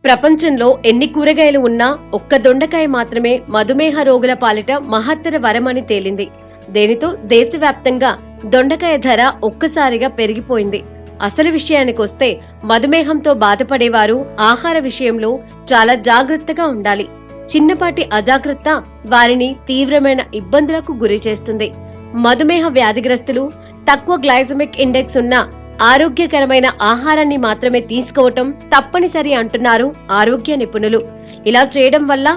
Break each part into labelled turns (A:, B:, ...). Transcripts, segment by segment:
A: ప్రపంచంలో ఎన్ని కూరగాయలు ఉన్నా ఒక్క దొండకాయ మాత్రమే మధుమేహ రోగుల పాలిట మహత్తర వరమని తేలింది. దీనితో దేశవ్యాప్తంగా దొండకాయ ధర ఒక్కసారిగా పెరిగిపోయింది. అసలు విషయానికొస్తే మధుమేహంతో బాధపడేవారు ఆహార విషయంలో చాలా జాగ్రత్తగా ఉండాలి. చిన్నపాటి అజాగ్రత్త వారిని తీవ్రమైన ఇబ్బందులకు గురి చేస్తుంది. మధుమేహ వ్యాధిగ్రస్తులు తక్కువ గ్లైసెమిక్ ఇండెక్స్ ఉన్న ఆరోగ్యకరమైన ఆహారాన్ని మాత్రమే తీసుకోవటం తప్పనిసరి అంటున్నారు ఆరోగ్య నిపుణులు. ఇలా చేయడం వల్ల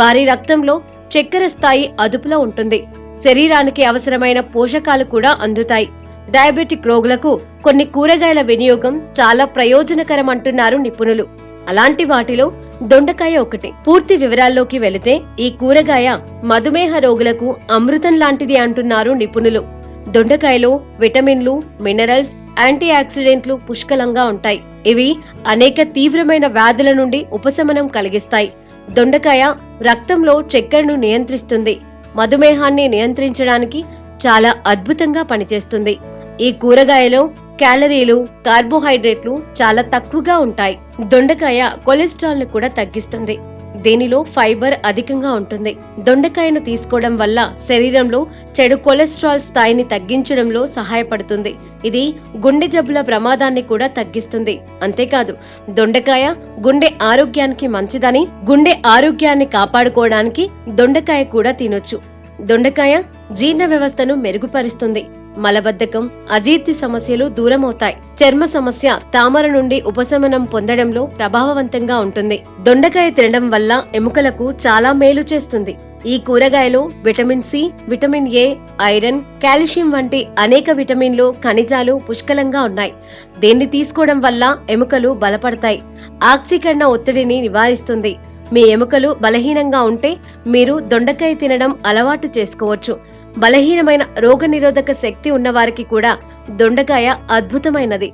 A: వారి రక్తంలో చక్కెర స్థాయి అదుపులో ఉంటుంది. శరీరానికి అవసరమైన పోషకాలు కూడా అందుతాయి. డయాబెటిక్ రోగులకు కొన్ని కూరగాయల వినియోగం చాలా ప్రయోజనకరం అంటున్నారు నిపుణులు. అలాంటి వాటిలో దొండకాయ ఒకటి. పూర్తి వివరాల్లోకి వెళితే ఈ కూరగాయ మధుమేహ రోగులకు అమృతం లాంటిది అంటున్నారు నిపుణులు. దొండకాయలో విటమిన్లు, మినరల్స్, యాంటీ ఆక్సిడెంట్లు పుష్కలంగా ఉంటాయి. ఇవి అనేక తీవ్రమైన వ్యాధుల నుండి ఉపశమనం కలిగిస్తాయి. దొండకాయ రక్తంలో చక్కెరను నియంత్రిస్తుంది. మధుమేహాన్ని నియంత్రించడానికి చాలా అద్భుతంగా పనిచేస్తుంది. ఈ కూరగాయలో క్యాలరీలు, కార్బోహైడ్రేట్లు చాలా తక్కువగా ఉంటాయి. దొండకాయ కొలెస్ట్రాల్ ను కూడా తగ్గిస్తుంది. దీనిలో ఫైబర్ అధికంగా ఉంటుంది. దొండకాయను తీసుకోవడం వల్ల శరీరంలో చెడు కొలెస్ట్రాల్ స్థాయిని తగ్గించడంలో సహాయపడుతుంది. ఇది గుండె జబ్బుల ప్రమాదాన్ని కూడా తగ్గిస్తుంది. అంతేకాదు, దొండకాయ గుండె ఆరోగ్యానికి మంచిదని, గుండె ఆరోగ్యాన్ని కాపాడుకోవడానికి దొండకాయ కూడా తినొచ్చు. దొండకాయ జీర్ణ వ్యవస్థను మెరుగుపరుస్తుంది. మలబద్ధకం, అజీర్తి సమస్యలు దూరమవుతాయి. చర్మ సమస్య, తామర నుండి ఉపశమనం పొందడంలో ప్రభావవంతంగా ఉంటుంది. దొండకాయ తినడం వల్ల ఎముకలకు చాలా మేలు చేస్తుంది. ఈ కూరగాయలో vitamin C, vitamin A, iron, calcium వంటి అనేక విటమిన్లు, ఖనిజాలు పుష్కలంగా ఉన్నాయి. దీన్ని తీసుకోవడం వల్ల ఎముకలు బలపడతాయి. ఆక్సీకరణ ఒత్తిడిని నివారిస్తుంది. మీ ఎముకలు బలహీనంగా ఉంటే మీరు దొండకాయ తినడం అలవాటు చేసుకోవచ్చు. బలహీనమైన రోగనిరోధక శక్తి ఉన్నవారికి కూడా దొండకాయ అద్భుతమైనది.